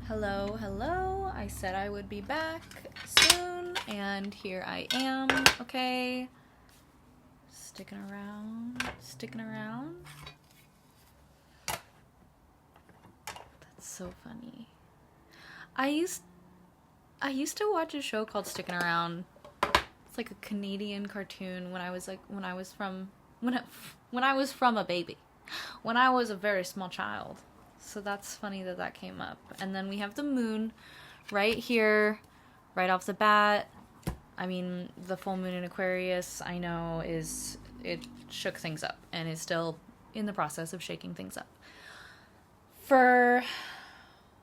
Hello, hello. I said I would be back soon, and here I am, okay? Sticking around. That's so funny. I used to watch a show called Sticking Around. It's like a Canadian cartoon when I was from a baby. When I was a very small child. So that's funny that came up. And then we have the moon right here, right off the bat. I mean, the full moon in Aquarius, I know, it shook things up and is still in the process of shaking things up. For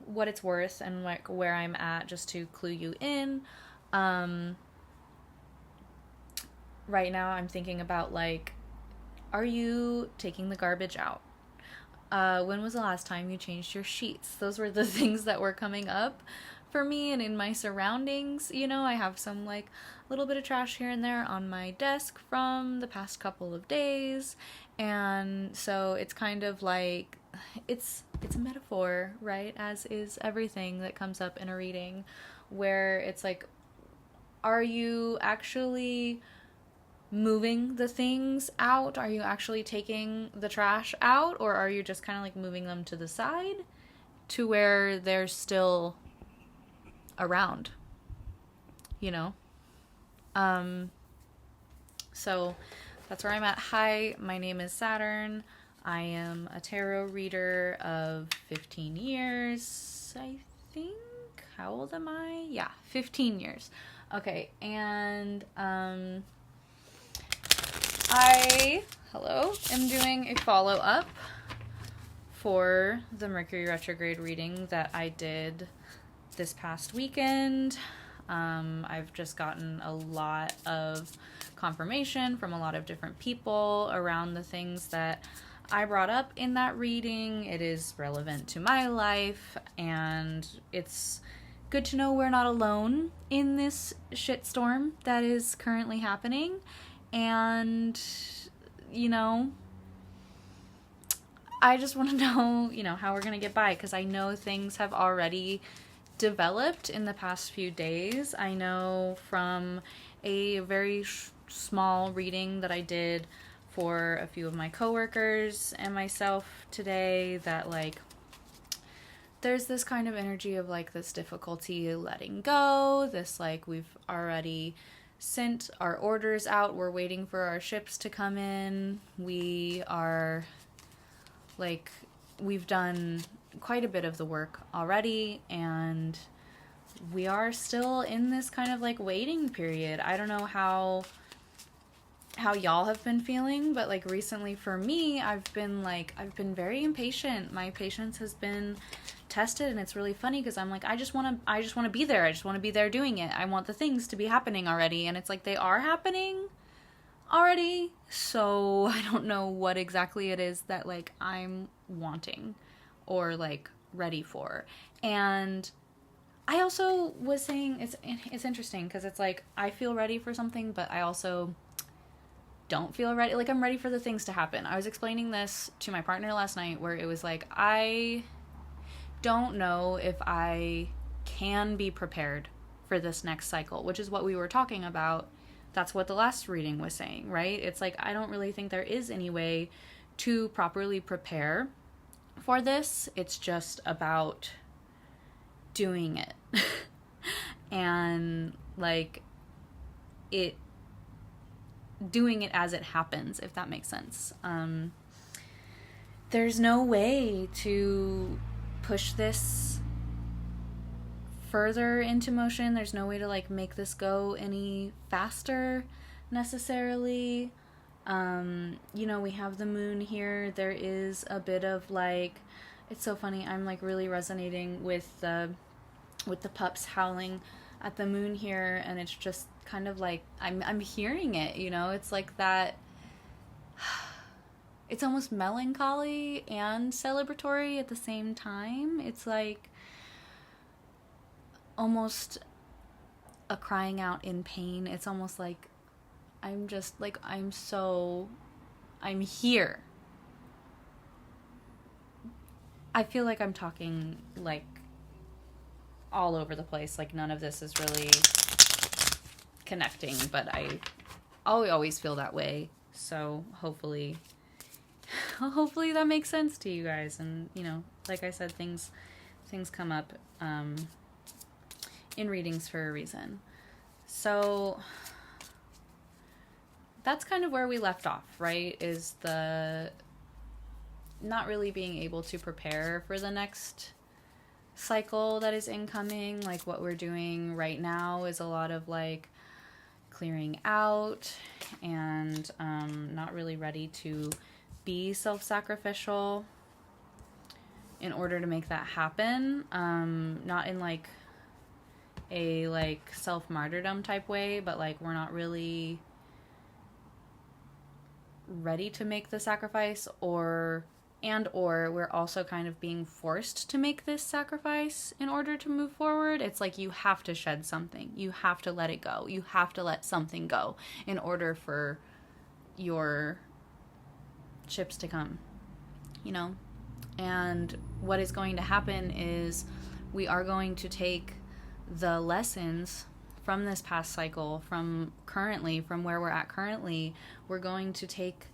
what it's worth and like where I'm at, just to clue you in, right now I'm thinking about like, are you taking the garbage out? When was the last time you changed your sheets? Those were the things that were coming up for me and in my surroundings. You know, I have some like little bit of trash here and there on my desk from the past couple of days. And so it's kind of like, it's a metaphor, right? As is everything that comes up in a reading, where it's like, are you actually moving the things out? Are you actually taking the trash out, or are you just kind of like moving them to the side to where they're still around, you know? So that's where I'm at. Hi, my name is Saturn. I am a tarot reader of 15 years, I think. How old am I? Yeah, 15 years. Okay, and I am doing a follow-up for the Mercury Retrograde reading that I did this past weekend. I've just gotten a lot of confirmation from a lot of different people around the things that I brought up in that reading. It is relevant to my life, and it's good to know we're not alone in this shitstorm that is currently happening. And, you know, I just want to know, how we're going to get by, because I know things have already developed in the past few days. I know from a very small reading that I did for a few of my coworkers and myself today that, like, there's this kind of energy of, like, this difficulty letting go, this, like, we've already sent our orders out, we're waiting for our ships to come in, we are, like, we've done quite a bit of the work already, and we are still in this kind of, like, waiting period. I don't know how y'all have been feeling, but, like, recently for me, I've been very impatient. My patience has been tested, and it's really funny because I'm like, I just want to be there. I just want to be there doing it. I want the things to be happening already, and it's like they are happening already. So I don't know what exactly it is that, like, I'm wanting or, like, ready for. And I also was saying it's interesting because it's like I feel ready for something, but I also don't feel ready. Like, I'm ready for the things to happen. I was explaining this to my partner last night, where it was like, I don't know if I can be prepared for this next cycle, which is what we were talking about. That's what the last reading was saying, right? It's like, I don't really think there is any way to properly prepare for this. It's just about doing it. And, like, doing it as it happens, if that makes sense. There's no way to push this further into motion. There's no way to, like, make this go any faster necessarily. We have the moon here. There is a bit of, like, it's so funny. I'm, like, really resonating with the pups howling at the moon here, and it's just kind of like I'm hearing it, it's like that. It's almost melancholy and celebratory at the same time. It's like almost a crying out in pain. It's almost like I'm just like, I'm here. I feel like I'm talking like all over the place. Like, none of this is really connecting, but I always feel that way. So hopefully that makes sense to you guys. And, you know, like I said, things come up in readings for a reason. So that's kind of where we left off, right? Is the not really being able to prepare for the next cycle that is incoming. Like, what we're doing right now is a lot of like clearing out and not really ready to be self-sacrificial in order to make that happen. Not in like a like self-martyrdom type way, but like we're not really ready to make the sacrifice, or we're also kind of being forced to make this sacrifice in order to move forward. It's like you have to shed something. You have to let it go. You have to let something go in order for your ships to come, you know? And what is going to happen is we are going to take the lessons from this past cycle, from where we're at currently. We're going to take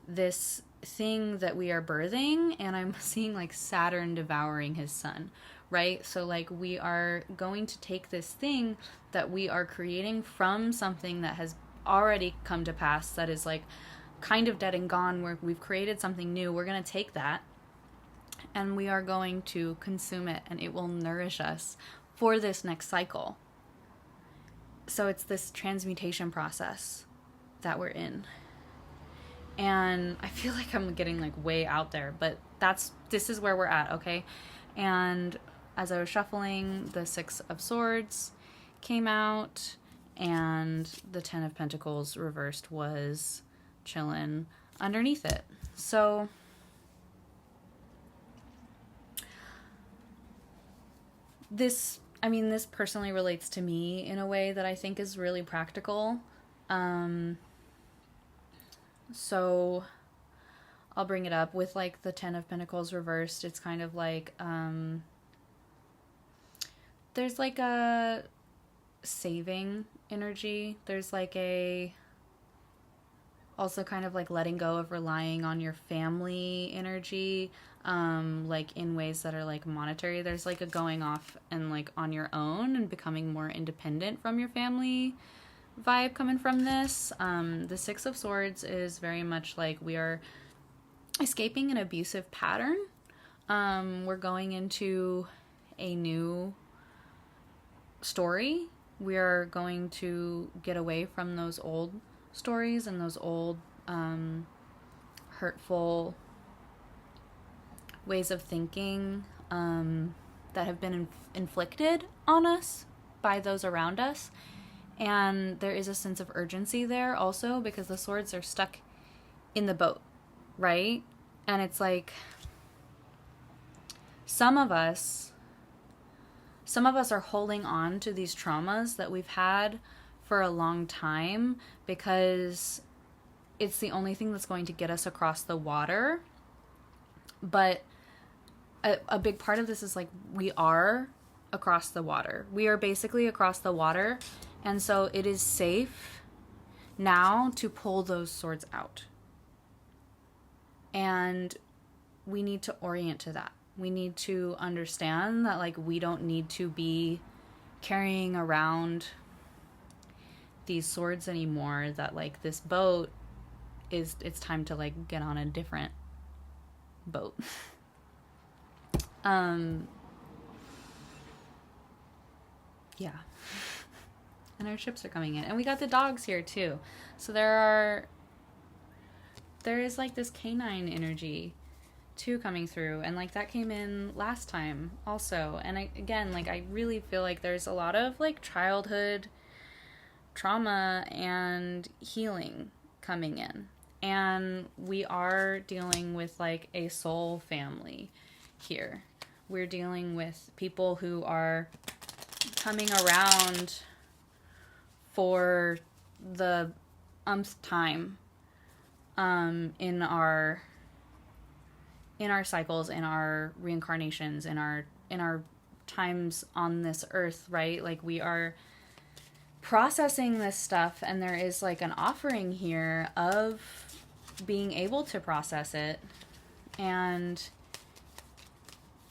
this thing that we are birthing, and I'm seeing like Saturn devouring his sun, right? So like we are going to take this thing that we are creating from something that has already come to pass, that is like kind of dead and gone, where we've created something new. We're going to take that and we are going to consume it, and it will nourish us for this next cycle. So it's this transmutation process that we're in. And I feel like I'm getting like way out there, but this is where we're at, okay? And as I was shuffling, the Six of Swords came out, and the Ten of Pentacles reversed was chilling underneath it. So this personally relates to me in a way that I think is really practical. So I'll bring it up with like the Ten of Pentacles reversed. It's kind of like, there's like a saving energy. There's like also kind of like letting go of relying on your family energy, like in ways that are like monetary. There's like a going off and like on your own and becoming more independent from your family vibe coming from this. The Six of Swords is very much like we are escaping an abusive pattern. We're going into a new story. We are going to get away from those old stories and those old hurtful ways of thinking that have been inflicted on us by those around us. And there is a sense of urgency there also, because the swords are stuck in the boat, right? And it's like some of us are holding on to these traumas that we've had for a long time because it's the only thing that's going to get us across the water. But a big part of this is like we are across the water. We are basically across the water. And so it is safe now to pull those swords out. And we need to orient to that. We need to understand that like we don't need to be carrying around these swords anymore, that like this boat it's time to like get on a different boat. Yeah. And our ships are coming in. And we got the dogs here too. So there is like this canine energy too coming through. And like that came in last time also. And I really feel like there's a lot of like childhood trauma and healing coming in. And we are dealing with like a soul family here. We're dealing with people who are coming around for the umpth time in our cycles, in our reincarnations, in our times on this earth, right? Like, we are processing this stuff, and there is like an offering here of being able to process it. And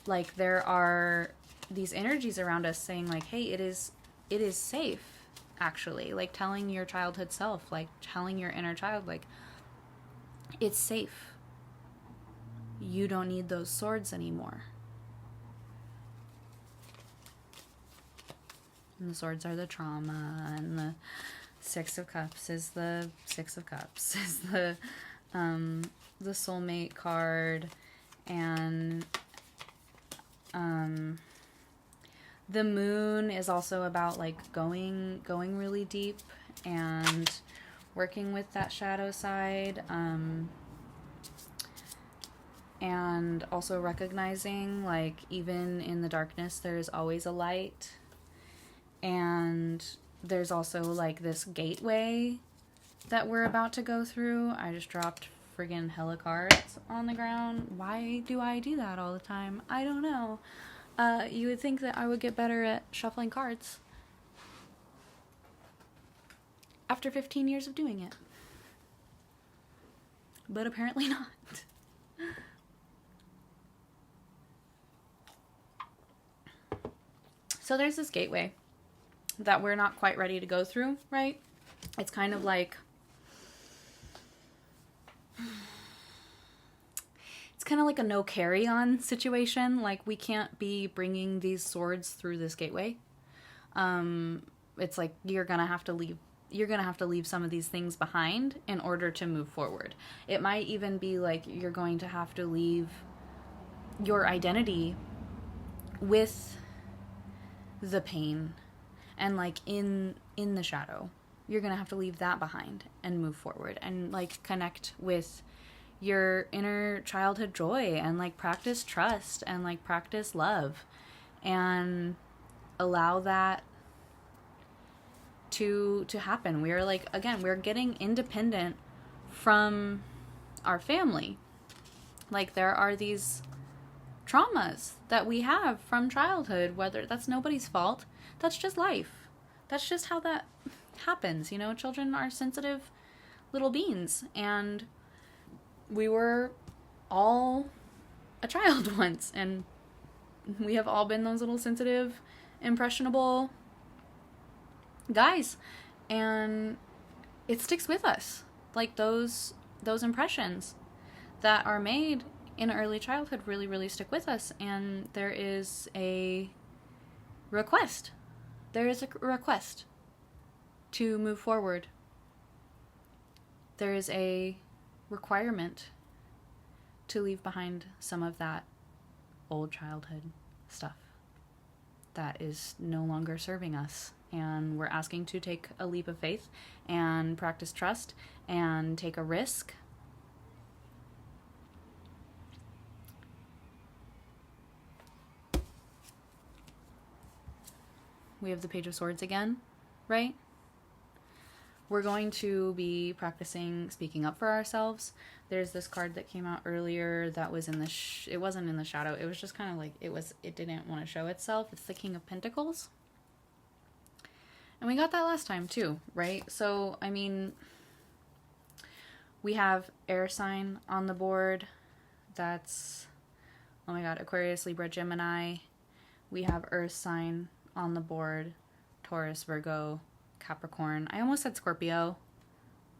like, there are these energies around us saying like, hey, it is safe, actually. Like, telling your childhood self, like telling your inner child, like, it's safe. You don't need those swords anymore. And the swords are the trauma, and the Six of Cups is the the soulmate card, and the moon is also about like going really deep and working with that shadow side, and also recognizing like even in the darkness there's always a light. And there's also like this gateway that we're about to go through. I just dropped friggin' hella cards on the ground. Why do I do that all the time? I don't know. You would think that I would get better at shuffling cards after 15 years of doing it. But apparently not. So there's this gateway that we're not quite ready to go through, right? It's kind of like, it's kind of like a no carry-on situation. Like, we can't be bringing these swords through this gateway. It's like you're gonna have to leave some of these things behind in order to move forward. It might even be like you're going to have to leave your identity with the pain and like in the shadow. You're gonna have to leave that behind and move forward and like connect with your inner childhood joy and like practice trust and like practice love and allow that to happen. We are like, again, we're getting independent from our family. Like, there are these traumas that we have from childhood, whether that's nobody's fault. That's just life. That's just how that happens. You know, children are sensitive little beings, and we were all a child once, and we have all been those little sensitive, impressionable guys, and it sticks with us. Like, those impressions that are made in early childhood really, really stick with us. And there is a request. There is a request to move forward. There is a requirement to leave behind some of that old childhood stuff that is no longer serving us. And we're asking to take a leap of faith and practice trust and take a risk. We have the Page of Swords again, right? We're going to be practicing speaking up for ourselves. There's this card that came out earlier that was in the it wasn't in the shadow. It was just kind of like it didn't want to show itself. It's the King of Pentacles. And we got that last time too, right? So, I mean, we have air sign on the board. That's, oh my God, Aquarius, Libra, Gemini. We have earth sign on the board, Taurus, Virgo, Capricorn. I almost said Scorpio.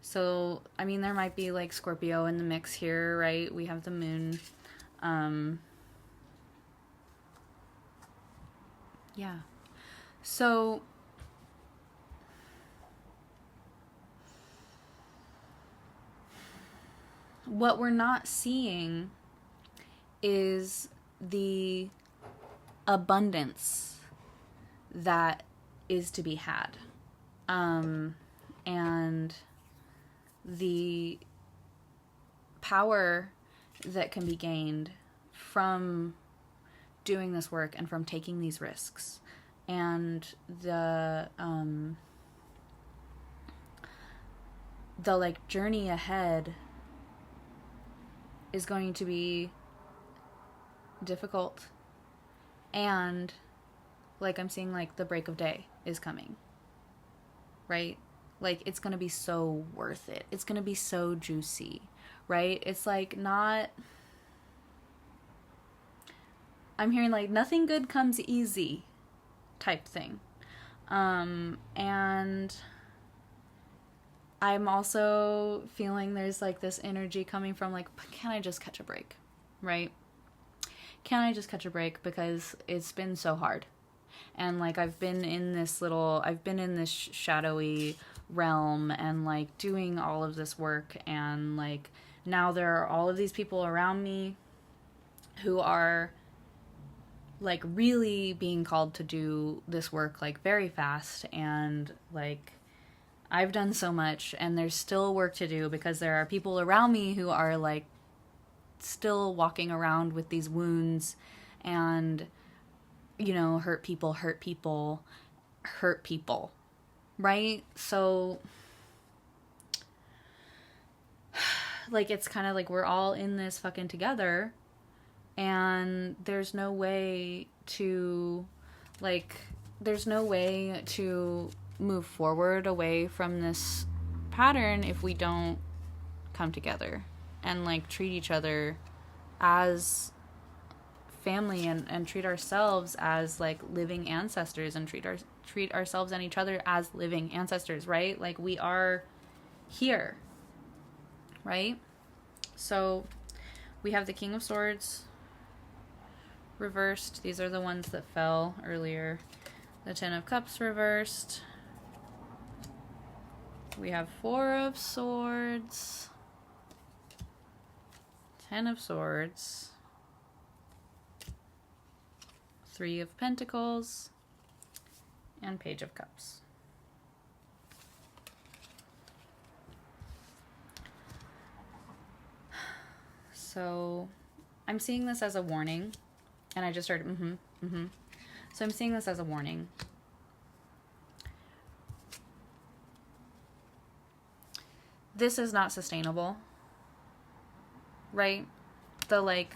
So, I mean, there might be like Scorpio in the mix here, right? We have the moon. Yeah. So, what we're not seeing is the abundance that is to be had. And the power that can be gained from doing this work and from taking these risks. And the like journey ahead is going to be difficult and like I'm seeing like the break of day is coming, right? Like it's gonna be so worth it. It's gonna be so juicy, right? It's like not, I'm hearing like nothing good comes easy type thing. And I'm also feeling there's like this energy coming from like, can I just catch a break, right? Can I just catch a break, because it's been so hard. And like I've been in this shadowy realm and like doing all of this work, and like now there are all of these people around me who are like really being called to do this work like very fast, and like I've done so much and there's still work to do because there are people around me who are like still walking around with these wounds and, you know, hurt people, right? So like it's kind of like we're all in this fucking together, and there's no way to move forward away from this pattern if we don't come together and like treat each other as family, and treat ourselves as like living ancestors, and treat ourselves and each other as living ancestors, right? Like we are here, right? So we have the King of Swords reversed. These are the ones that fell earlier. The Ten of Cups reversed. We have Four of Swords, Ten of Swords, Three of Pentacles, and Page of Cups. So I'm seeing this as a warning, and I just heard So I'm seeing this as a warning. This is not sustainable, right? The like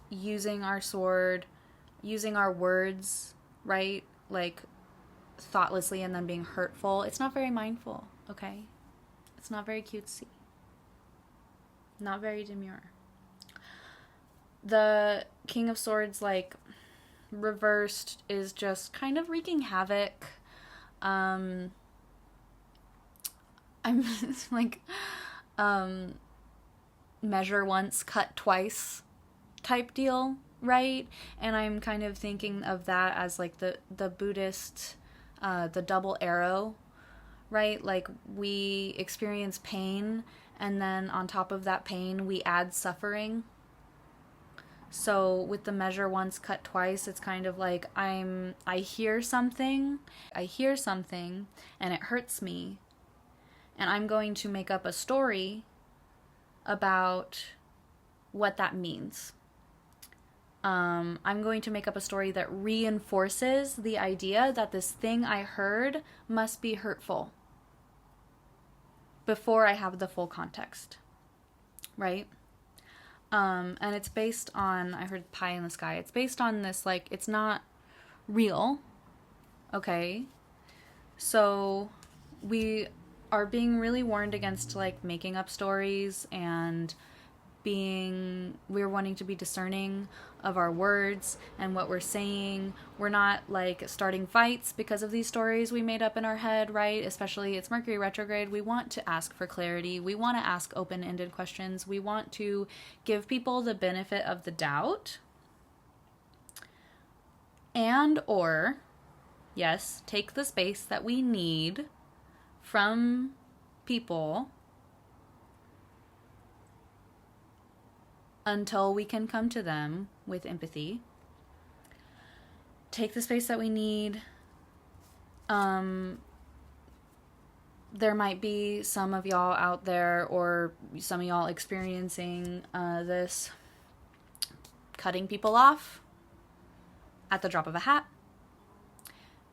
using our sword, using our words, right? Like thoughtlessly and then being hurtful. It's not very mindful, okay? It's not very cutesy. Not very demure. The King of Swords, like, reversed is just kind of wreaking havoc. I'm like, measure once, cut twice type deal, right? And I'm kind of thinking of that as like the Buddhist, the double arrow, right? Like we experience pain, and then on top of that pain, we add suffering. So with the measure once, cut twice, it's kind of like I hear something, and it hurts me, and I'm going to make up a story about what that means. I'm going to make up a story that reinforces the idea that this thing I heard must be hurtful before I have the full context, right? And it's based on, I heard pie in the sky. It's based on this, like, it's not real, okay? So we are being really warned against, like, making up stories, and we're wanting to be discerning of our words and what we're saying. We're not like starting fights because of these stories we made up in our head, right? Especially it's Mercury retrograde. We want to ask for clarity. We want to ask open-ended questions. We want to give people the benefit of the doubt, and or yes, take the space that we need from people until we can come to them with empathy. Take the space that we need. There might be some of y'all out there, or some of y'all experiencing this, cutting people off at the drop of a hat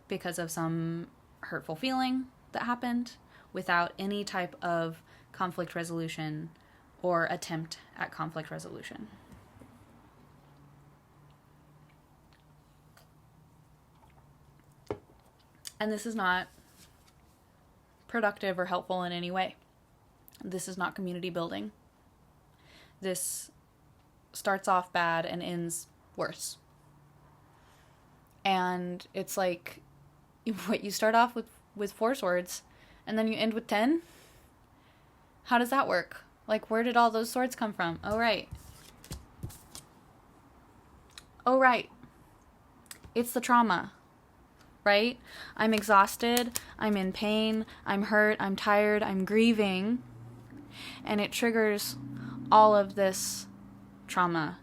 because of some hurtful feeling that happened without any type of conflict resolution or attempt at conflict resolution. And this is not productive or helpful in any way. This is not community building. This starts off bad and ends worse. And it's like, what, you start off with 4 swords and then you end with 10? How does that work? Like, where did all those swords come from? Oh, right. It's the trauma, right? I'm exhausted, I'm in pain, I'm hurt, I'm tired, I'm grieving, and it triggers all of this trauma,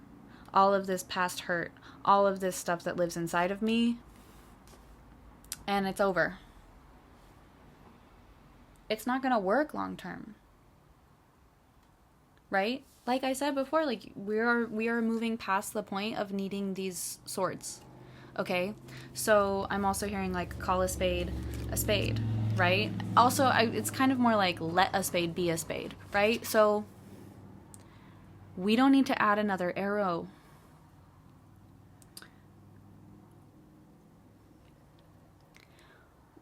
all of this past hurt, all of this stuff that lives inside of me, and it's over. It's not going to work long term. Right? Like I said before, like we are moving past the point of needing these swords. Okay? So I'm also hearing like call a spade, right? Also, it's kind of more like let a spade be a spade, right? So we don't need to add another arrow.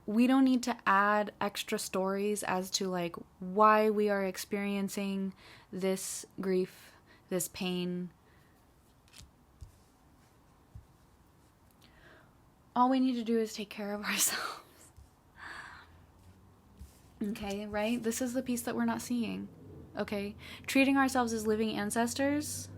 We don't need to add extra stories as to like why we are experiencing this grief, this pain. All we need to do is take care of ourselves. Okay, right? This is the piece that we're not seeing. Okay? Treating ourselves as living ancestors,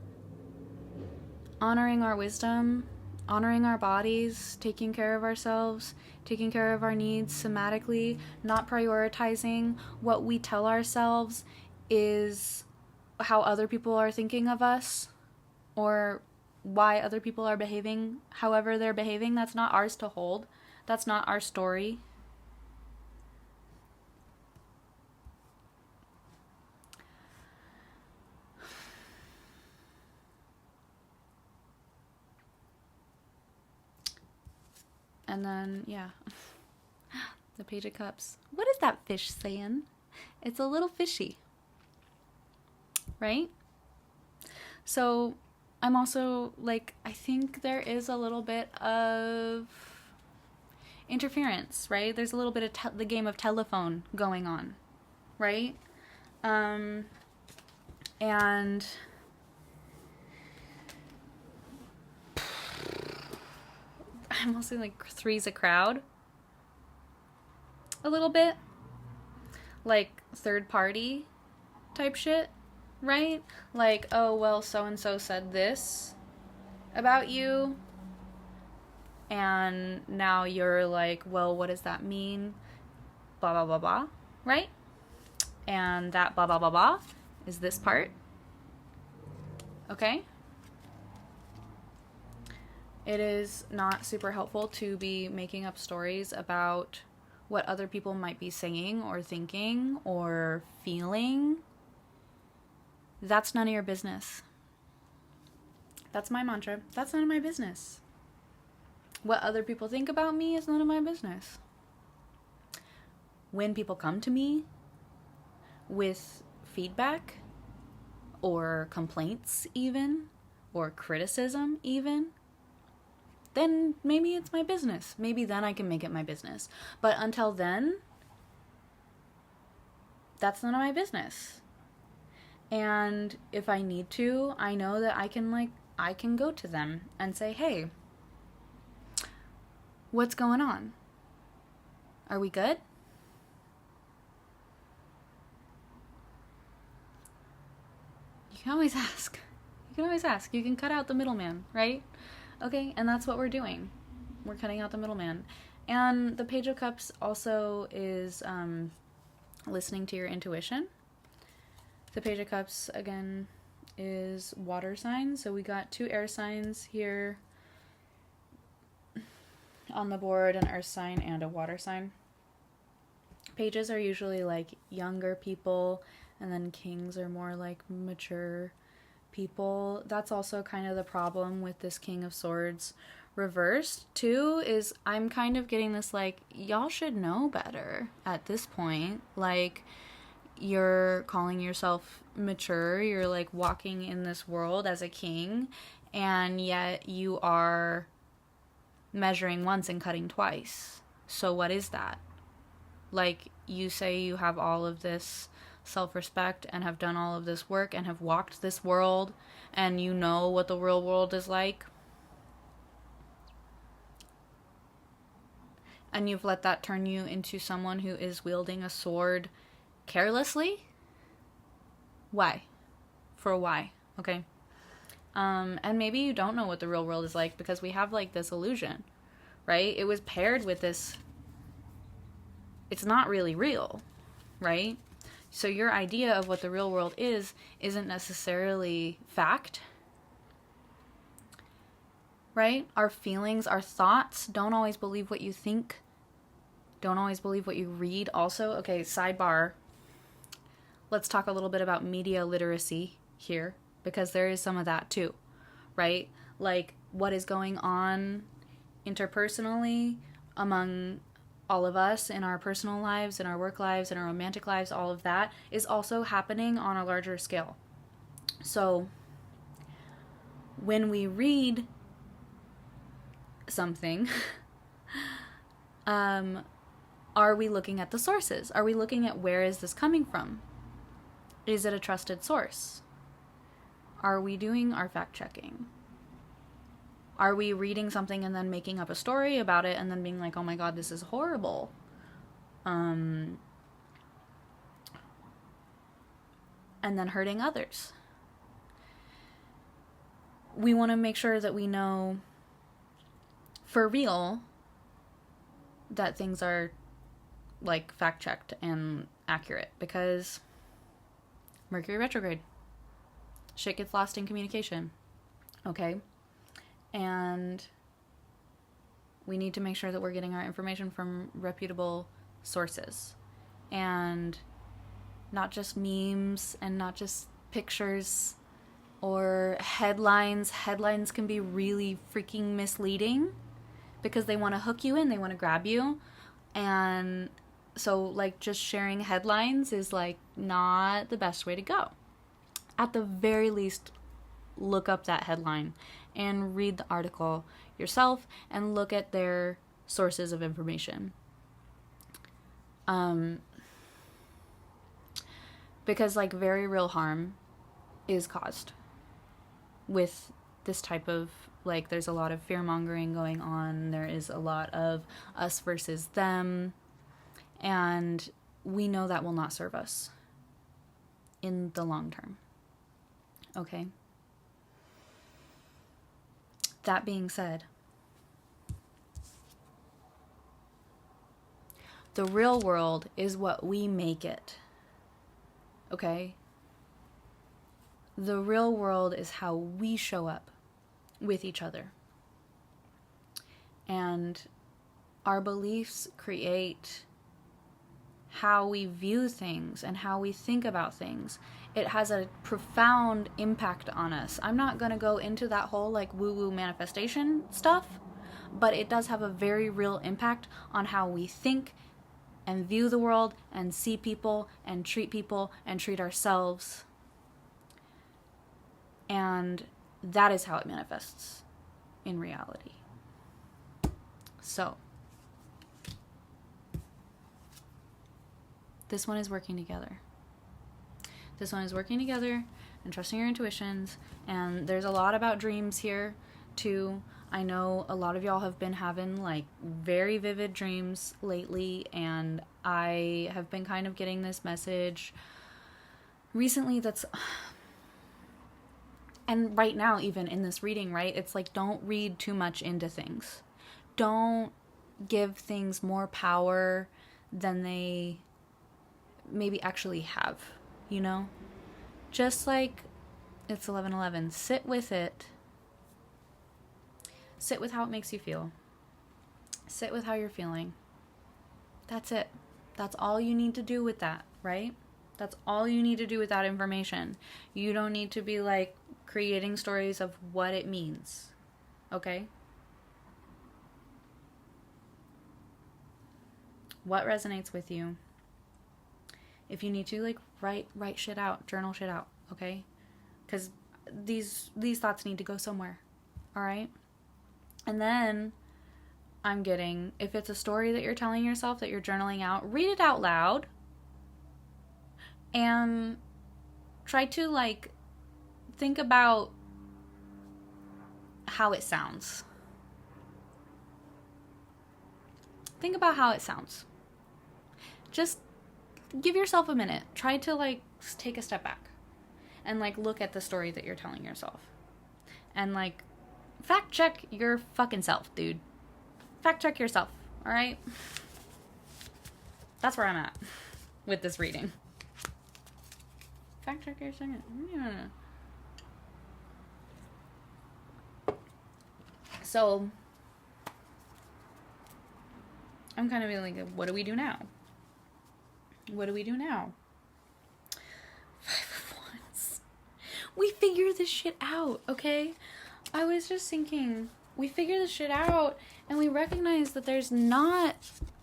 honoring our wisdom, honoring our bodies, taking care of ourselves, taking care of our needs somatically, not prioritizing what we tell ourselves is how other people are thinking of us or why other people are behaving however they're behaving. That's not ours to hold. That's not our story. And then, yeah, the Page of Cups. What is that fish saying? It's a little fishy, right? So I'm also like, I think there is a little bit of interference, right? There's a little bit of the game of telephone going on, right? And I'm also like three's a crowd a little bit, like third party type shit, right? Like, oh, well, so-and-so said this about you, and now you're like, well, what does that mean? Blah, blah, blah, blah, right? And that blah, blah, blah, blah is this part, okay? It is not super helpful to be making up stories about what other people might be saying or thinking or feeling. That's none of your business. That's my mantra. That's none of my business. What other people think about me is none of my business. When people come to me with feedback or complaints even, or criticism even, then maybe it's my business. Maybe then I can make it my business. But until then, that's none of my business. And if I need to, I know that I can go to them and say, hey, what's going on? Are we good? You can always ask. You can cut out the middleman, right? Okay, and that's what we're doing. We're cutting out the middleman. And the Page of Cups also is listening to your intuition. The Page of Cups, again, is water signs. So we got 2 air signs here on the board, an earth sign and a water sign. Pages are usually like younger people, and then kings are more like mature people. That's also kind of the problem with this King of Swords reversed too, is I'm kind of getting this like, y'all should know better at this point. Like, you're calling yourself mature, you're like walking in this world as a king, and yet you are measuring once and cutting twice, So what is that? Like, you say you have all of this self-respect and have done all of this work and have walked this world and you know what the real world is like. And you've let that turn you into someone who is wielding a sword carelessly? Why? For why? Okay. And maybe you don't know what the real world is like because we have like this illusion, right? It was paired with this, it's not really real, right? So your idea of what the real world isn't necessarily fact, right? Our feelings, our thoughts, don't always believe what you think, don't always believe what you read. Also, okay, sidebar, let's talk a little bit about media literacy here, because there is some of that too, right? Like, what is going on interpersonally among all of us in our personal lives, in our work lives, in our romantic lives, all of that is also happening on a larger scale. So when we read something, are we looking at the sources? Are we looking at where is this coming from? Is it a trusted source? Are we doing our fact checking? Are we reading something and then making up a story about it and then being like, oh my God, this is horrible? And then hurting others. We want to make sure that we know for real that things are like fact checked and accurate, because Mercury retrograde, shit gets lost in communication. Okay? And we need to make sure that we're getting our information from reputable sources and not just memes and not just pictures or headlines. Headlines can be really freaking misleading because they want to hook you in, they want to grab you. And so like just sharing headlines is like not the best way to go. At the very least, look up that headline and read the article yourself and look at their sources of information. Because like very real harm is caused with this type of, like, there's a lot of fear mongering going on. There is a lot of us versus them. And we know that will not serve us in the long term. Okay? That being said, the real world is what we make it. Okay? The real world is how we show up with each other. And our beliefs create how we view things and how we think about things. It has a profound impact on us. I'm not going to go into that whole like woo-woo manifestation stuff, but it does have a very real impact on how we think and view the world and see people and treat ourselves. And that is how it manifests in reality. So, this one is working together. This one is working together and trusting your intuitions. And there's a lot about dreams here, too. I know a lot of y'all have been having, like, very vivid dreams lately. And I have been kind of getting this message recently that's... And right now, even in this reading, right? It's like, don't read too much into things. Don't give things more power than they maybe actually have, you know? Just like it's 11:11. Sit with it. Sit with how it makes you feel. Sit with how you're feeling. That's it. That's all you need to do with that, right? That's all you need to do with that information. You don't need to be like creating stories of what it means. Okay? What resonates with you? If you need to, like, write shit out, journal shit out, okay? Because these thoughts need to go somewhere, all right? And then I'm getting, if it's a story that you're telling yourself, that you're journaling out, read it out loud and try to like think about how it sounds. Think about how it sounds. Just give yourself a minute. Try to like take a step back and like look at the story that you're telling yourself. And like fact check your fucking self, dude. Fact check yourself, all right? That's where I'm at with this reading. Fact check yourself. So I'm kind of feeling like, what do we do now? What do we do now? 5 of Wands. We figure this shit out, okay? I was just thinking, we figure this shit out and we recognize that there's not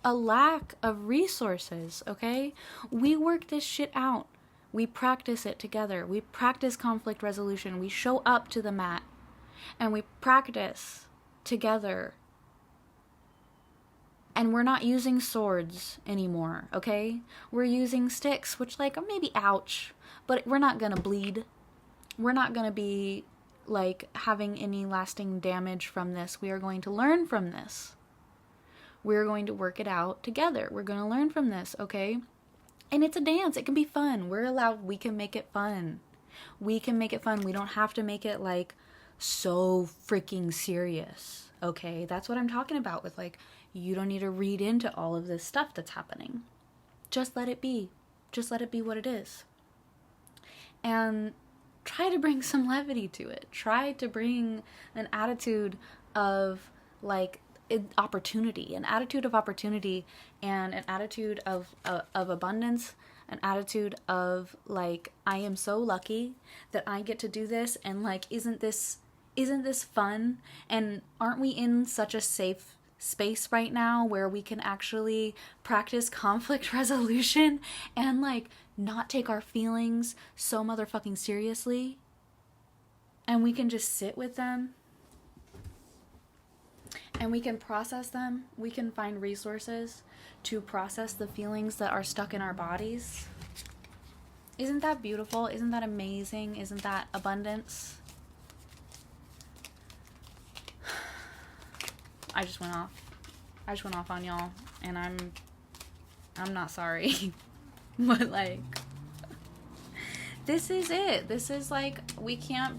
a lack of resources, okay? We work this shit out. We practice it together. We practice conflict resolution. We show up to the mat and we practice together. And we're not using swords anymore, okay? We're using sticks, which like, maybe ouch, but we're not gonna bleed. We're not gonna be like having any lasting damage from this. We are going to learn from this. We're going to work it out together. We're going to learn from this, okay? And it's a dance. It can be fun. We can make it fun. We can make it fun. We don't have to make it like so freaking serious, okay? That's what I'm talking about with like, you don't need to read into all of this stuff that's happening. Just let it be. Just let it be what it is. And try to bring some levity to it. Try to bring an attitude of like opportunity, an attitude of opportunity, and an attitude of abundance, an attitude of like, I am so lucky that I get to do this, and like, isn't this fun? And aren't we in such a safe space right now where we can actually practice conflict resolution and like not take our feelings so motherfucking seriously, and we can just sit with them and we can process them. We can find resources to process the feelings that are stuck in our bodies. Isn't that beautiful? Isn't that amazing? Isn't that abundance? I just went off on y'all, and I'm not sorry. But like, this is it. This is like, we can't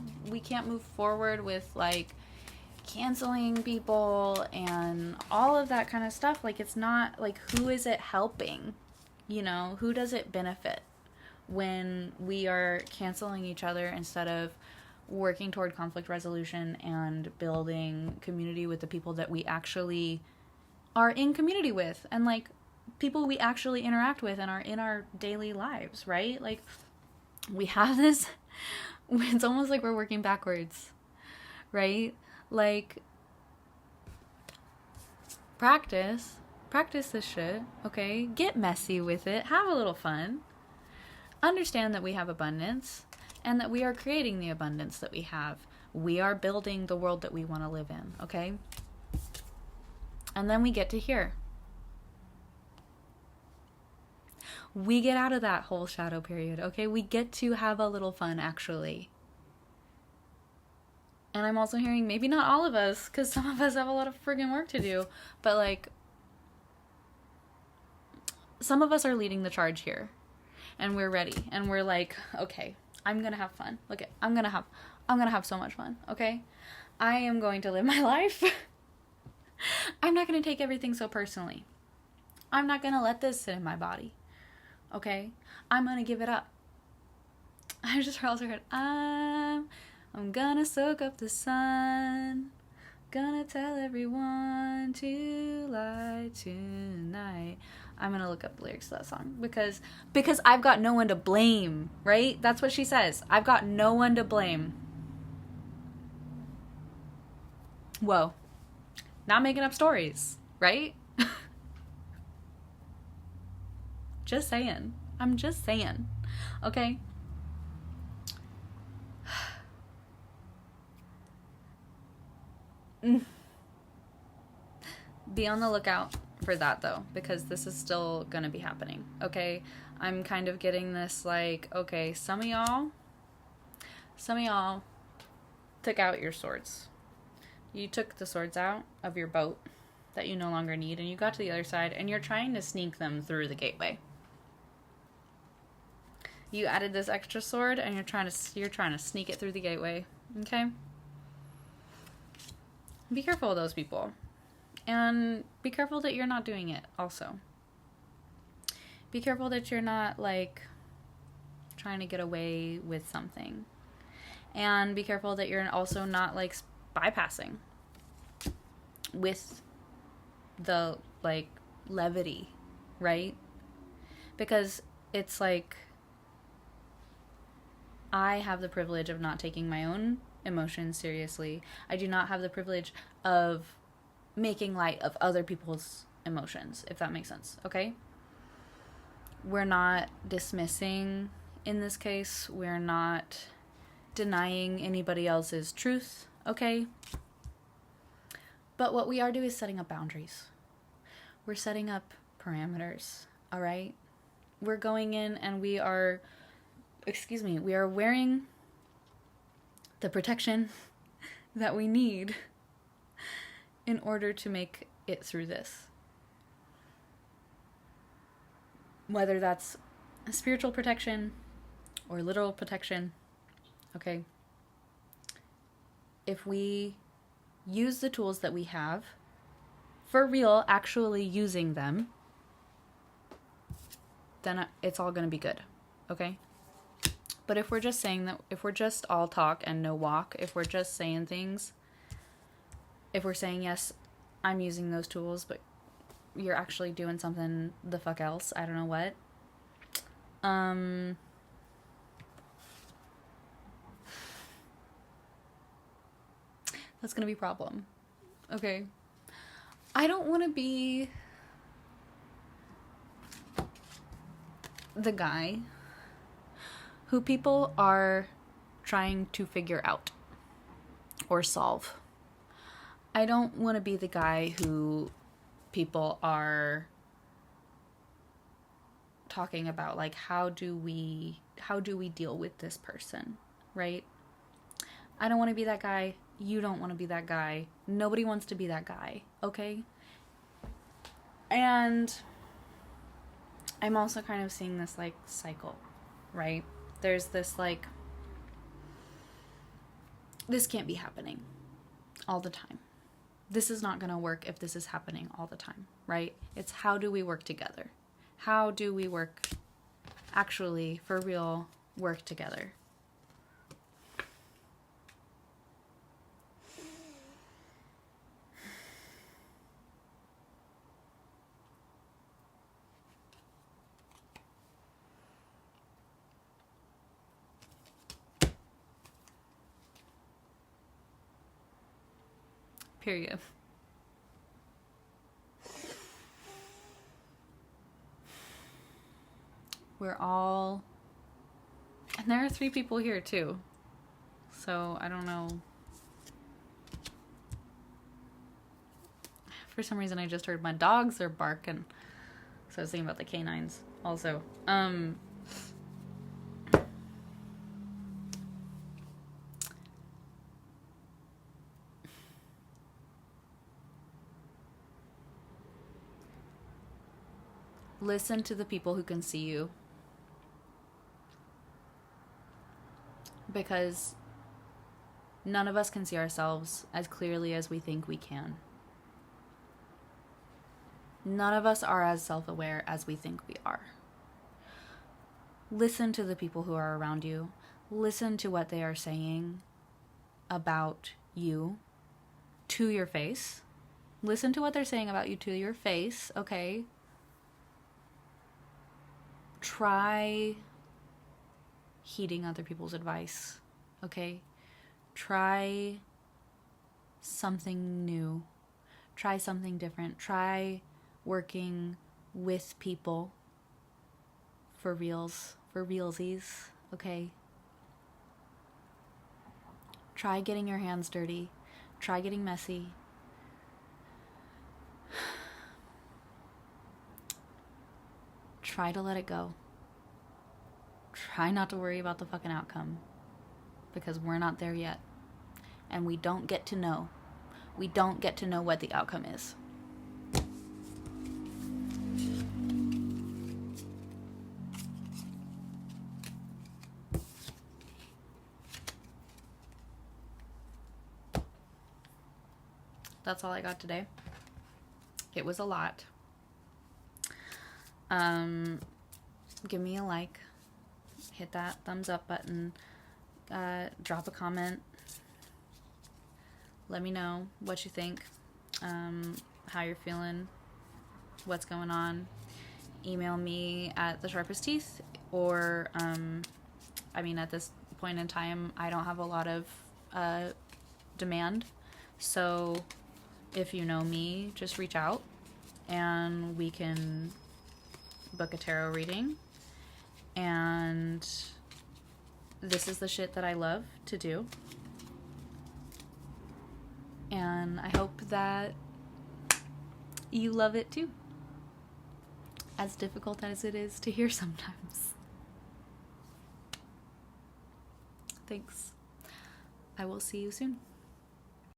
move forward with like canceling people and all of that kind of stuff. Like, it's not like, who is it helping? You know, who does it benefit when we are canceling each other instead of working toward conflict resolution and building community with the people that we actually are in community with, and like people we actually interact with and are in our daily lives, right? Like, we have this, it's almost like we're working backwards, right? Like, practice this shit, okay? Get messy with it, have a little fun, understand that we have abundance and that we are creating the abundance that we have. We are building the world that we want to live in, okay? And then we get to here. We get out of that whole shadow period, okay? We get to have a little fun, actually. And I'm also hearing, maybe not all of us, because some of us have a lot of friggin' work to do, but like, some of us are leading the charge here. And we're ready. And we're like, okay, I'm gonna have fun. Look, I'm gonna have so much fun, okay? I am going to live my life. I'm not gonna take everything so personally. I'm not gonna let this sit in my body, okay? I'm gonna give it up. I just also heard, I'm gonna soak up the sun, gonna tell everyone to lie tonight. I'm gonna look up the lyrics to that song because I've got no one to blame, right? That's what she says. I've got no one to blame. Whoa. Not making up stories, right? Just saying. I'm just saying. Okay? Be on the lookout for that, though, because this is still gonna be happening, okay? I'm kind of getting this, like, okay, some of y'all took out your swords. You took the swords out of your boat that you no longer need, and you got to the other side, and you're trying to sneak them through the gateway. You added this extra sword, and you're trying to sneak it through the gateway, okay? Be careful of those people. And be careful that you're not doing it also. Be careful that you're not, like, trying to get away with something. And be careful that you're also not, like, bypassing with the, like, levity, right? Because it's like, I have the privilege of not taking my own emotions seriously. I do not have the privilege of making light of other people's emotions, if that makes sense, okay? We're not dismissing in this case. We're not denying anybody else's truth, okay? But what we are doing is setting up boundaries. We're setting up parameters, all right? We're going in and we are wearing the protection that we need in order to make it through this. Whether that's a spiritual protection or literal protection, okay? If we use the tools that we have, for real, actually using them, then it's all going to be good, okay? But if we're just saying that, if we're just all talk and no walk, if we're just saying things, if we're saying, yes, I'm using those tools, but you're actually doing something the fuck else, I don't know what, that's gonna be a problem, okay? I don't want to be the guy who people are trying to figure out or solve. I don't want to be the guy who people are talking about, like, how do we deal with this person, right? I don't want to be that guy. You don't want to be that guy. Nobody wants to be that guy, okay? And I'm also kind of seeing this, like, cycle, right? There's this, like, this can't be happening all the time. This is not going to work if this is happening all the time, right? It's how do we work together? How do we work, actually, for real, work together? Period. We're all, and there are 3 people here too, so I don't know. For some reason I just heard my dogs are barking, so I was thinking about the canines also. Listen to the people who can see you. Because none of us can see ourselves as clearly as we think we can. None of us are as self-aware as we think we are. Listen to the people who are around you. Listen to what they are saying about you to your face. Listen to what they're saying about you to your face, okay? Try heeding other people's advice, okay? Try something new. Try something different. Try working with people for reals, for realsies, okay? Try getting your hands dirty. Try getting messy. try to let it go. Try not to worry about the fucking outcome, because we're not there yet. And we don't get to know. We don't get to know what the outcome is. That's all I got today. It was a lot. Give me a like. Hit that thumbs up button. Drop a comment. Let me know what you think. How you're feeling. What's going on. Email me at thesharpestteeth. Or, at this point in time, I don't have a lot of demand. So if you know me, just reach out and we can book a tarot reading. And this is the shit that I love to do. And I hope that you love it too. As difficult as it is to hear sometimes. Thanks. I will see you soon.